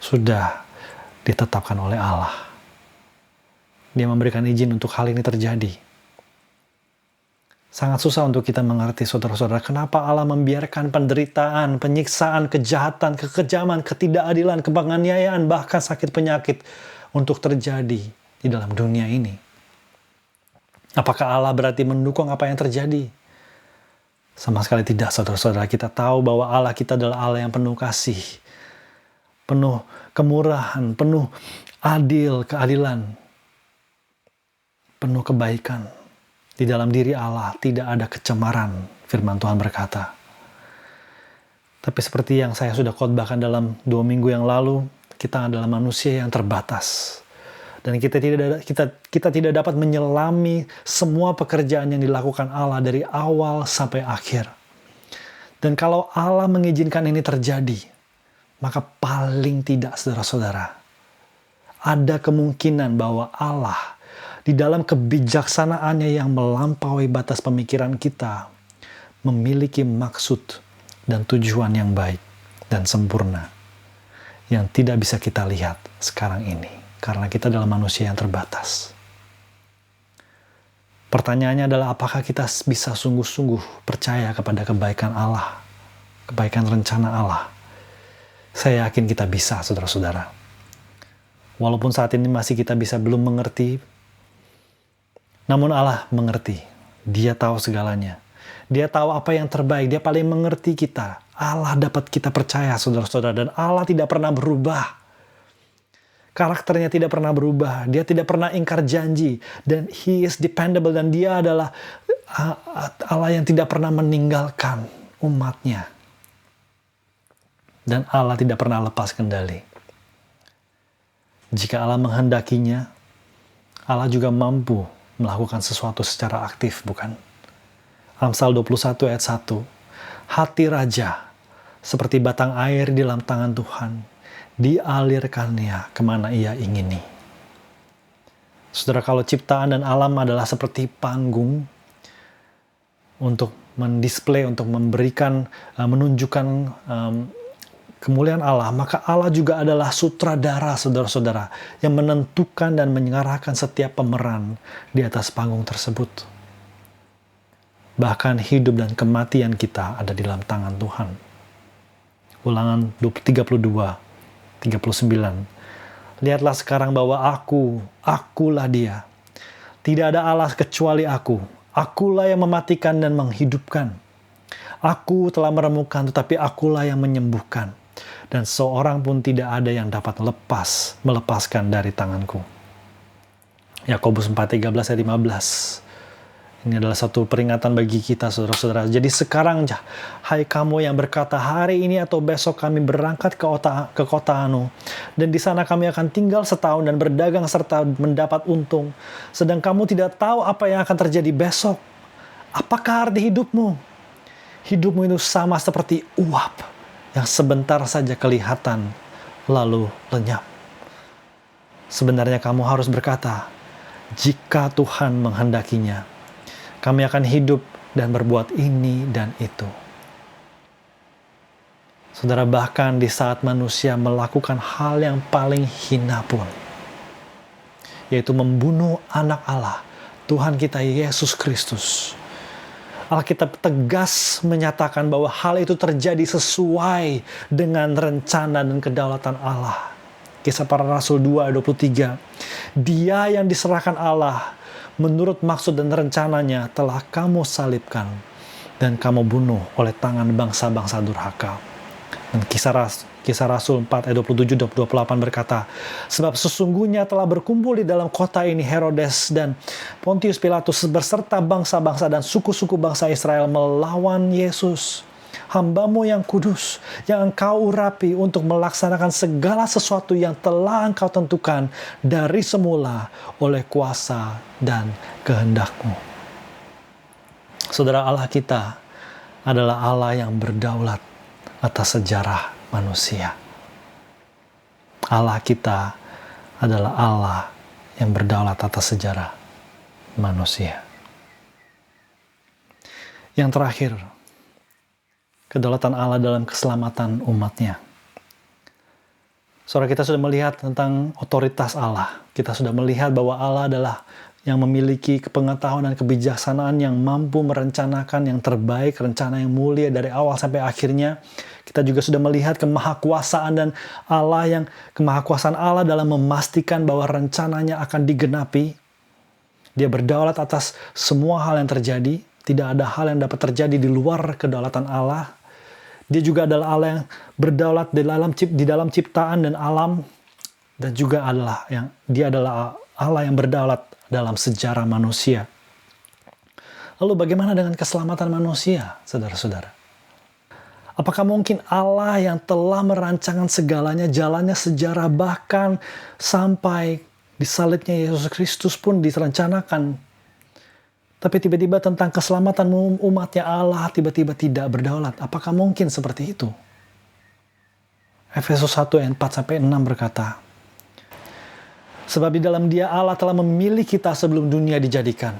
sudah ditetapkan oleh Allah. Dia memberikan izin untuk hal ini terjadi. Sangat susah untuk kita mengerti, saudara-saudara, kenapa Allah membiarkan penderitaan, penyiksaan, kejahatan, kekejaman, ketidakadilan, penganiayaan, bahkan sakit penyakit untuk terjadi di dalam dunia ini. Apakah Allah berarti mendukung apa yang terjadi? Sama sekali tidak, saudara-saudara. Kita tahu bahwa Allah kita adalah Allah yang penuh kasih, penuh kemurahan, penuh keadilan, penuh kebaikan. Di dalam diri Allah tidak ada kecemaran, firman Tuhan berkata. Tapi seperti yang saya sudah khotbahkan dalam 2 minggu yang lalu, kita adalah manusia yang terbatas. Dan kita tidak dapat menyelami semua pekerjaan yang dilakukan Allah dari awal sampai akhir. Dan kalau Allah mengizinkan ini terjadi, maka paling tidak, saudara-saudara, ada kemungkinan bahwa Allah di dalam kebijaksanaannya yang melampaui batas pemikiran kita, memiliki maksud dan tujuan yang baik dan sempurna, yang tidak bisa kita lihat sekarang ini, karena kita adalah manusia yang terbatas. Pertanyaannya adalah, apakah kita bisa sungguh-sungguh percaya kepada kebaikan Allah, kebaikan rencana Allah? Saya yakin kita bisa, saudara-saudara. Walaupun saat ini masih kita belum mengerti, namun Allah mengerti. Dia tahu segalanya. Dia tahu apa yang terbaik. Dia paling mengerti kita. Allah dapat kita percaya, saudara-saudara. Dan Allah tidak pernah berubah. Karakternya tidak pernah berubah. Dia tidak pernah ingkar janji. Dan He is dependable. Dan Dia adalah Allah yang tidak pernah meninggalkan umatnya. Dan Allah tidak pernah lepas kendali. Jika Allah menghendakinya, Allah juga mampu melakukan sesuatu secara aktif, bukan? Amsal 21 ayat 1. Hati raja seperti batang air di dalam tangan Tuhan, dialirkannya kemana ia ingini. Saudara, kalau ciptaan dan alam adalah seperti panggung untuk mendisplay, untuk memberikan, menunjukkan kemuliaan Allah, maka Allah juga adalah sutradara, saudara-saudara, yang menentukan dan mengarahkan setiap pemeran di atas panggung tersebut. Bahkan hidup dan kematian kita ada di dalam tangan Tuhan. Ulangan 32, 39. Lihatlah sekarang bahwa akulah Dia. Tidak ada Allah kecuali aku. Akulah yang mematikan dan menghidupkan. Aku telah meremukan, tetapi akulah yang menyembuhkan. Dan seorang pun tidak ada yang dapat melepaskan dari tanganku. Yakobus 4:13 ayat 15. Ini adalah satu peringatan bagi kita, saudara-saudara. Jadi sekarang, hai kamu yang berkata, hari ini atau besok kami berangkat ke kota Anu, dan di sana kami akan tinggal setahun dan berdagang serta mendapat untung. Sedang kamu tidak tahu apa yang akan terjadi besok. Apakah arti hidupmu? Hidupmu itu sama seperti uap yang sebentar saja kelihatan, lalu lenyap. Sebenarnya kamu harus berkata, jika Tuhan menghendakinya, kami akan hidup dan berbuat ini dan itu. Saudara, bahkan di saat manusia melakukan hal yang paling hina pun, yaitu membunuh anak Allah, Tuhan kita Yesus Kristus, Alkitab tegas menyatakan bahwa hal itu terjadi sesuai dengan rencana dan kedaulatan Allah. Kisah Para Rasul 2:23. Dia yang diserahkan Allah menurut maksud dan rencananya telah kamu salibkan dan kamu bunuh oleh tangan bangsa-bangsa durhaka. Dan Kisah Rasul 4 ayat 27-28 berkata, sebab sesungguhnya telah berkumpul di dalam kota ini Herodes dan Pontius Pilatus berserta bangsa-bangsa dan suku-suku bangsa Israel melawan Yesus, hamba-Mu yang kudus, yang Engkau urapi untuk melaksanakan segala sesuatu yang telah Engkau tentukan dari semula oleh kuasa dan kehendak-Mu. Saudara, Allah kita adalah Allah yang berdaulat atas sejarah manusia. Allah kita adalah Allah yang berdaulat atas sejarah manusia. Yang terakhir, kedaulatan Allah dalam keselamatan umatnya. Saudara, kita sudah melihat tentang otoritas Allah. Kita sudah melihat bahwa Allah adalah yang memiliki pengetahuan dan kebijaksanaan yang mampu merencanakan yang terbaik, rencana yang mulia dari awal sampai akhirnya. Kita juga sudah melihat kemahakuasaan Allah dalam memastikan bahwa rencananya akan digenapi. Dia berdaulat atas semua hal yang terjadi. Tidak ada hal yang dapat terjadi di luar kedaulatan Allah. Dia juga adalah Allah yang berdaulat di dalam ciptaan dan alam. Dan juga dia adalah Allah yang berdaulat dalam sejarah manusia. Lalu bagaimana dengan keselamatan manusia, saudara-saudara? Apakah mungkin Allah yang telah merancangkan segalanya, jalannya sejarah, bahkan sampai disalibnya Yesus Kristus pun direncanakan, tapi tiba-tiba tentang keselamatan umatnya Allah tiba-tiba tidak berdaulat? Apakah mungkin seperti itu? Efesus 1 ayat 4-6 berkata, sebab di dalam Dia Allah telah memilih kita sebelum dunia dijadikan,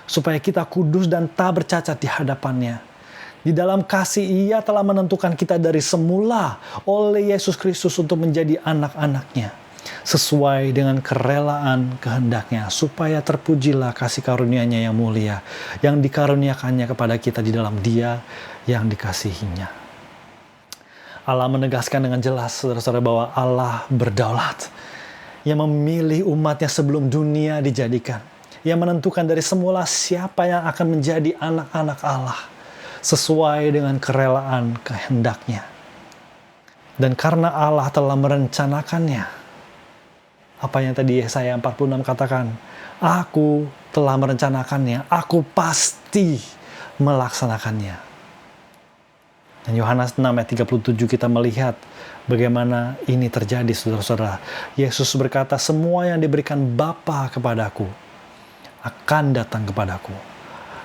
supaya kita kudus dan tak bercacat di hadapan-Nya. Di dalam kasih Ia telah menentukan kita dari semula oleh Yesus Kristus untuk menjadi anak-anak-Nya, sesuai dengan kerelaan kehendak-Nya, supaya terpujilah kasih karunia-Nya yang mulia, yang dikaruniakannya kepada kita di dalam Dia yang dikasihinya. Allah menegaskan dengan jelas, saudara-saudara, bahwa Allah berdaulat, yang memilih umatnya sebelum dunia dijadikan, yang menentukan dari semula siapa yang akan menjadi anak-anak Allah, sesuai dengan kerelaan kehendak-Nya. Dan karena Allah telah merencanakannya, apa yang tadi Yesaya 46 katakan, aku telah merencanakannya, aku pasti melaksanakannya. Dan Yohanes 6 ayat 37 kita melihat bagaimana ini terjadi, saudara-saudara. Yesus berkata, semua yang diberikan Bapa kepadaku akan datang kepadaku.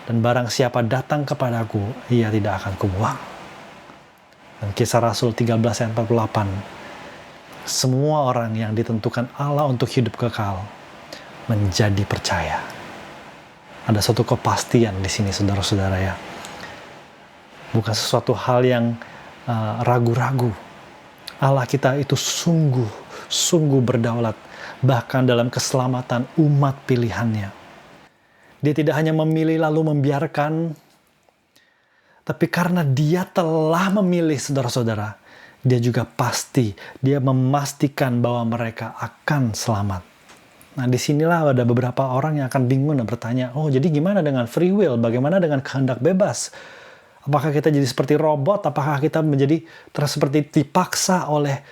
Dan barang siapa datang kepadaku, ia tidak akan kubuang. Dan Kisah Rasul 13 ayat 48. Semua orang yang ditentukan Allah untuk hidup kekal menjadi percaya. Ada suatu kepastian di sini, saudara-saudara ya. Bukan sesuatu hal yang ragu-ragu. Allah kita itu sungguh berdaulat, bahkan dalam keselamatan umat pilihannya. Dia tidak hanya memilih lalu membiarkan, tapi karena Dia telah memilih, saudara-saudara, Dia juga Dia memastikan bahwa mereka akan selamat. Nah, disinilah ada beberapa orang yang akan bingung dan bertanya, oh jadi gimana dengan free will? Bagaimana dengan kehendak bebas? Apakah kita jadi seperti robot? Apakah kita menjadi seperti dipaksa oleh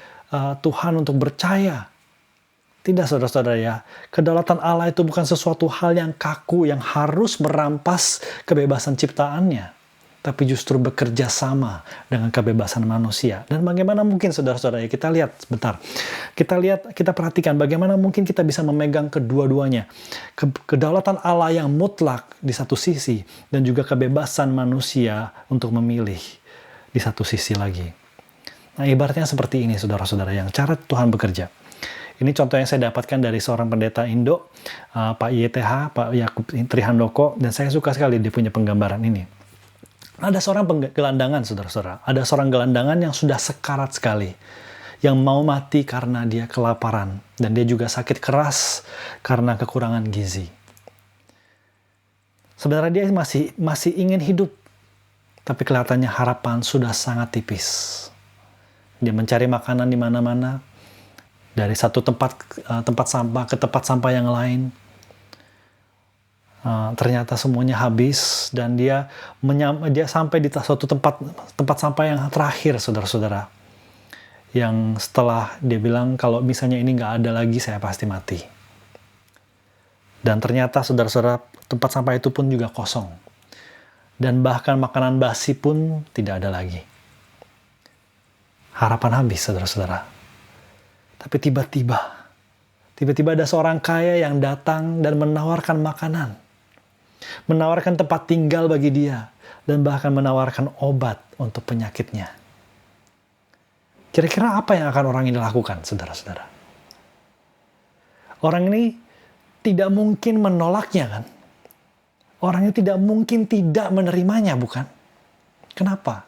Tuhan untuk percaya? Tidak, saudara-saudara ya. Kedaulatan Allah itu bukan sesuatu hal yang kaku yang harus merampas kebebasan ciptaannya, tapi justru bekerja sama dengan kebebasan manusia. Dan bagaimana mungkin, saudara-saudara ya, kita lihat sebentar. Kita perhatikan bagaimana mungkin kita bisa memegang kedua-duanya. Kedaulatan Allah yang mutlak di satu sisi, dan juga kebebasan manusia untuk memilih di satu sisi lagi. Nah, ibaratnya seperti ini, saudara-saudara, yang cara Tuhan bekerja. Ini contoh yang saya dapatkan dari seorang pendeta Indo, Pak YTH, Pak Yakub Trihandoko, dan saya suka sekali dia punya penggambaran ini. Ada seorang gelandangan, saudara-saudara. Ada seorang gelandangan yang sudah sekarat sekali, yang mau mati karena dia kelaparan, dan dia juga sakit keras karena kekurangan gizi. Sebenarnya dia masih ingin hidup, tapi kelihatannya harapan sudah sangat tipis. Dia mencari makanan di mana-mana, dari satu tempat sampah ke tempat sampah yang lain. Ternyata semuanya habis, dan dia sampai di suatu tempat sampah yang terakhir, saudara-saudara. yang setelah dia bilang kalau misalnya ini nggak ada lagi, saya pasti mati. Dan ternyata saudara-saudara, tempat sampah itu pun juga kosong. Dan bahkan makanan basi pun tidak ada lagi. Harapan habis, saudara-saudara. Tapi tiba-tiba ada seorang kaya yang datang dan menawarkan makanan. Menawarkan tempat tinggal bagi dia. Dan bahkan menawarkan obat untuk penyakitnya. Kira-kira apa yang akan orang ini lakukan, saudara-saudara? Orang ini tidak mungkin menolaknya, kan? Orang ini tidak mungkin tidak menerimanya, bukan? Kenapa?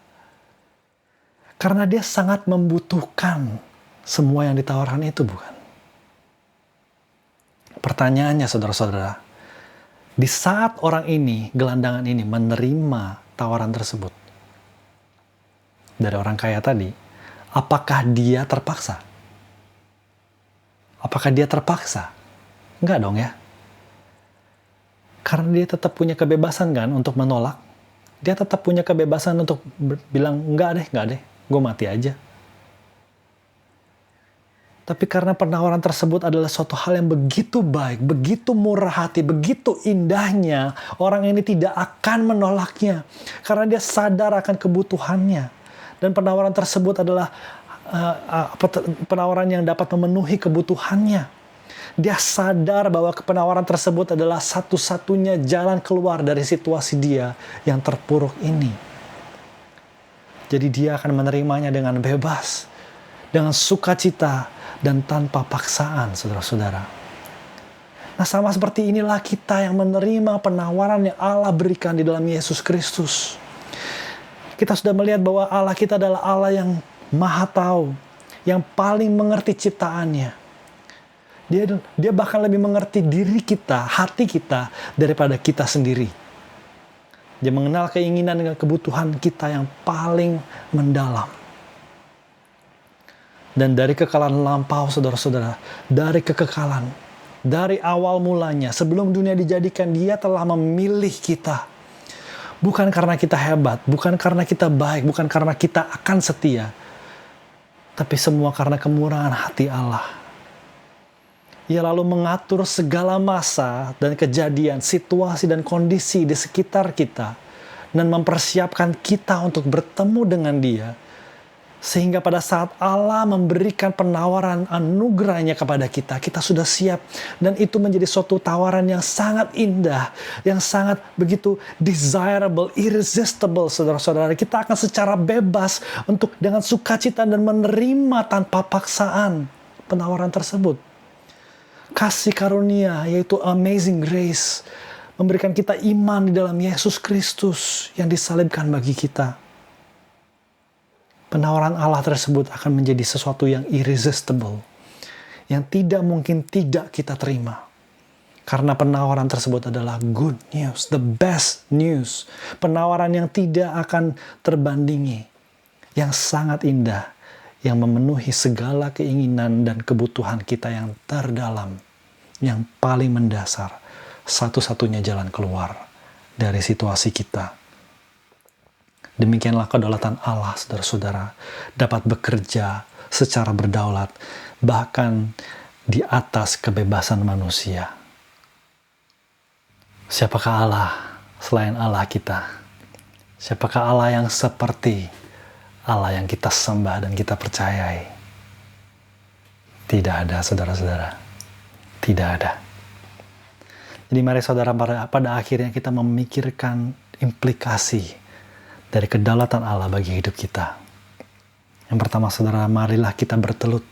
Karena dia sangat membutuhkan semua yang ditawarkan itu, bukan? Pertanyaannya, saudara-saudara, di saat orang ini, gelandangan ini, menerima tawaran tersebut dari orang kaya tadi, apakah dia terpaksa? Apakah dia terpaksa? Enggak dong ya. Karena dia tetap punya kebebasan kan untuk menolak. Dia tetap punya kebebasan untuk bilang, enggak deh, gue mati aja. Tapi karena penawaran tersebut adalah suatu hal yang begitu baik, begitu murah hati, begitu indahnya, orang ini tidak akan menolaknya. Karena dia sadar akan kebutuhannya. Dan penawaran tersebut adalah penawaran yang dapat memenuhi kebutuhannya. Dia sadar bahwa penawaran tersebut adalah satu-satunya jalan keluar dari situasi dia yang terpuruk ini. Jadi dia akan menerimanya dengan bebas, dengan sukacita, dan tanpa paksaan, saudara-saudara. Nah, sama seperti inilah kita yang menerima penawaran yang Allah berikan di dalam Yesus Kristus. Kita sudah melihat bahwa Allah kita adalah Allah yang Maha Tahu, yang paling mengerti ciptaannya. Dia bahkan lebih mengerti diri kita, hati kita, daripada kita sendiri. Dia mengenal keinginan dengan kebutuhan kita yang paling mendalam. Dan dari kekekalan lampau, saudara-saudara, dari kekekalan, dari awal mulanya, sebelum dunia dijadikan, dia telah memilih kita. Bukan karena kita hebat, bukan karena kita baik, bukan karena kita akan setia, tapi semua karena kemurahan hati Allah. Ia lalu mengatur segala masa dan kejadian, situasi dan kondisi di sekitar kita, dan mempersiapkan kita untuk bertemu dengan Dia. Sehingga pada saat Allah memberikan penawaran anugerahnya kepada kita, kita sudah siap. Dan itu menjadi suatu tawaran yang sangat indah, yang sangat begitu desirable, irresistible, saudara-saudara. Kita akan secara bebas untuk dengan sukacita dan menerima tanpa paksaan penawaran tersebut. Kasih karunia, yaitu amazing grace, memberikan kita iman di dalam Yesus Kristus yang disalibkan bagi kita. Penawaran Allah tersebut akan menjadi sesuatu yang irresistible, yang tidak mungkin tidak kita terima. Karena penawaran tersebut adalah good news, the best news. Penawaran yang tidak akan terbandingi, yang sangat indah, yang memenuhi segala keinginan dan kebutuhan kita yang terdalam, yang paling mendasar, satu-satunya jalan keluar dari situasi kita. Demikianlah kedaulatan Allah, saudara-saudara, dapat bekerja secara berdaulat, bahkan di atas kebebasan manusia. Siapakah Allah selain Allah kita? Siapakah Allah yang seperti Allah yang kita sembah dan kita percayai? Tidak ada, saudara-saudara. Tidak ada. Jadi mari saudara, pada akhirnya kita memikirkan implikasi dari kedaulatan Allah bagi hidup kita. Yang pertama, saudara, marilah kita bertelut,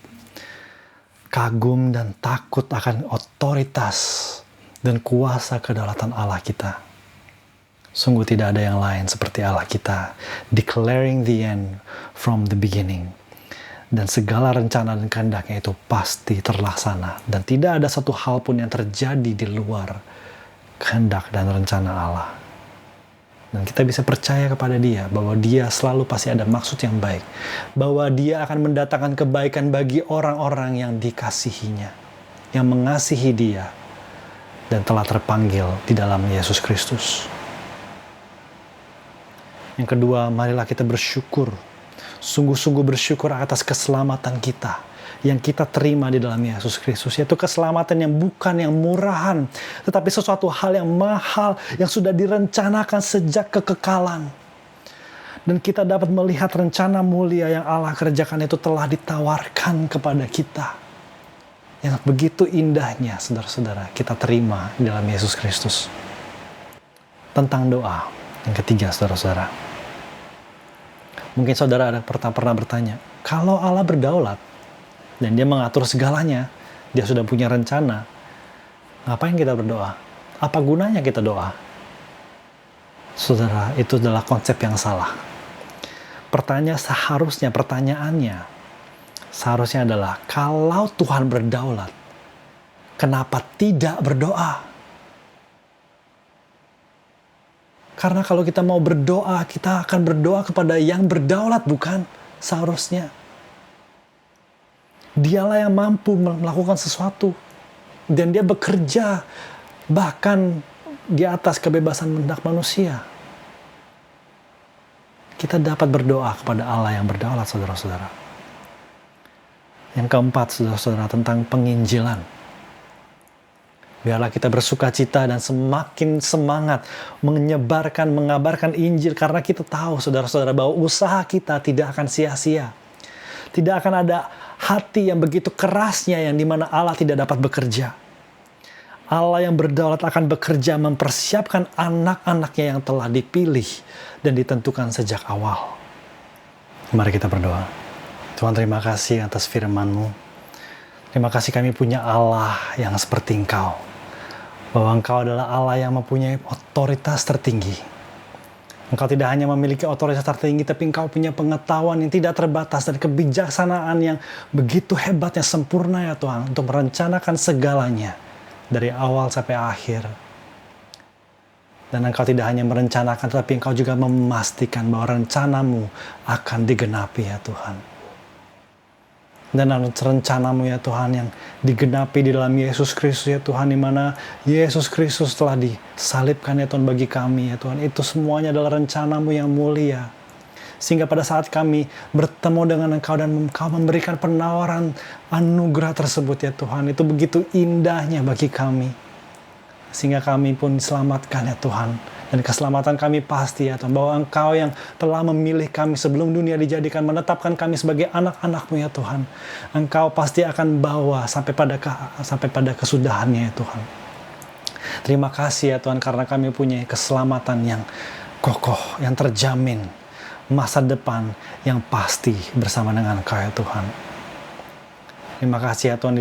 kagum dan takut akan otoritas dan kuasa kedaulatan Allah kita. Sungguh tidak ada yang lain seperti Allah kita, declaring the end from the beginning. Dan segala rencana dan kehendaknya itu pasti terlaksana. Dan tidak ada satu hal pun yang terjadi di luar kehendak dan rencana Allah. Dan kita bisa percaya kepada Dia, bahwa Dia selalu pasti ada maksud yang baik. Bahwa Dia akan mendatangkan kebaikan bagi orang-orang yang dikasihinya, yang mengasihi Dia, dan telah terpanggil di dalam Yesus Kristus. Yang kedua, marilah kita bersyukur. sungguh-sungguh bersyukur atas keselamatan kita yang kita terima di dalam Yesus Kristus, yaitu keselamatan yang bukan yang murahan, tetapi sesuatu hal yang mahal yang sudah direncanakan sejak kekekalan. Dan kita dapat melihat rencana mulia yang Allah kerjakan itu telah ditawarkan kepada kita. Yang begitu indahnya, saudara-saudara, kita terima di dalam Yesus Kristus. Tentang doa yang ketiga, saudara-saudara. Mungkin saudara ada pernah bertanya, kalau Allah berdaulat dan dia mengatur segalanya, dia sudah punya rencana, ngapain kita berdoa? Apa gunanya kita doa? Saudara, itu adalah konsep yang salah. Pertanyaannya seharusnya adalah, kalau Tuhan berdaulat, kenapa tidak berdoa? Karena kalau kita mau berdoa, kita akan berdoa kepada yang berdaulat, bukan? Seharusnya. Dialah yang mampu melakukan sesuatu. Dan dia bekerja bahkan di atas kebebasan hendak manusia. Kita dapat berdoa kepada Allah yang berdaulat, saudara-saudara. Yang keempat, saudara-saudara, tentang penginjilan. Biarlah kita bersuka cita dan semakin semangat mengabarkan Injil, karena kita tahu, saudara-saudara, bahwa usaha kita tidak akan sia-sia. Tidak akan ada hati yang begitu kerasnya yang dimana Allah tidak dapat bekerja. Allah yang berdaulat akan bekerja mempersiapkan anak-anaknya yang telah dipilih dan ditentukan sejak awal. Mari kita berdoa. Tuhan, terima kasih atas firman-Mu. Terima kasih kami punya Allah yang seperti Engkau. Bahwa Engkau adalah Allah yang mempunyai otoritas tertinggi. Engkau tidak hanya memiliki otoritas tertinggi, tapi Engkau punya pengetahuan yang tidak terbatas dan kebijaksanaan yang begitu hebatnya, sempurna ya Tuhan, untuk merencanakan segalanya dari awal sampai akhir. Dan Engkau tidak hanya merencanakan, tapi Engkau juga memastikan bahwa rencana-Mu akan digenapi ya Tuhan. Dan rencana-Mu ya Tuhan yang digenapi di dalam Yesus Kristus ya Tuhan, di mana Yesus Kristus telah disalibkan ya Tuhan bagi kami ya Tuhan. Itu semuanya adalah rencana-Mu yang mulia. Sehingga pada saat kami bertemu dengan Engkau dan Engkau memberikan penawaran anugerah tersebut ya Tuhan, itu begitu indahnya bagi kami. Sehingga kami pun diselamatkan ya Tuhan. Dan keselamatan kami pasti ya Tuhan, bahwa Engkau yang telah memilih kami sebelum dunia dijadikan, menetapkan kami sebagai anak-anak-Mu ya Tuhan. Engkau pasti akan bawa sampai pada kesudahannya ya Tuhan. Terima kasih ya Tuhan, karena kami punya keselamatan yang kokoh, yang terjamin, masa depan yang pasti bersama dengan Engkau ya Tuhan. Terima kasih ya Tuhan,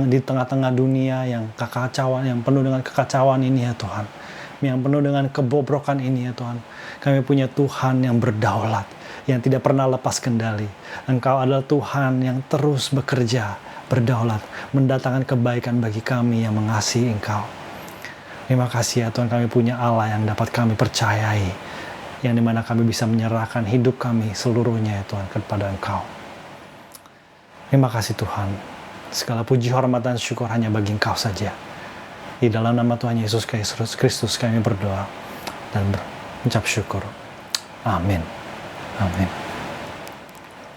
di tengah-tengah dunia yang kekacauan, yang penuh dengan kekacauan ini ya Tuhan, yang penuh dengan kebobrokan ini ya Tuhan, kami punya Tuhan yang berdaulat, yang tidak pernah lepas kendali. Engkau adalah Tuhan yang terus bekerja, berdaulat, mendatangkan kebaikan bagi kami yang mengasihi Engkau. Terima kasih ya Tuhan, kami punya Allah yang dapat kami percayai, yang dimana kami bisa menyerahkan hidup kami seluruhnya ya Tuhan kepada Engkau. Terima kasih Tuhan, segala puji, hormat, dan syukur hanya bagi Engkau saja. Di dalam nama Tuhan Yesus Kristus kami berdoa dan berucap syukur. Amin. Amin.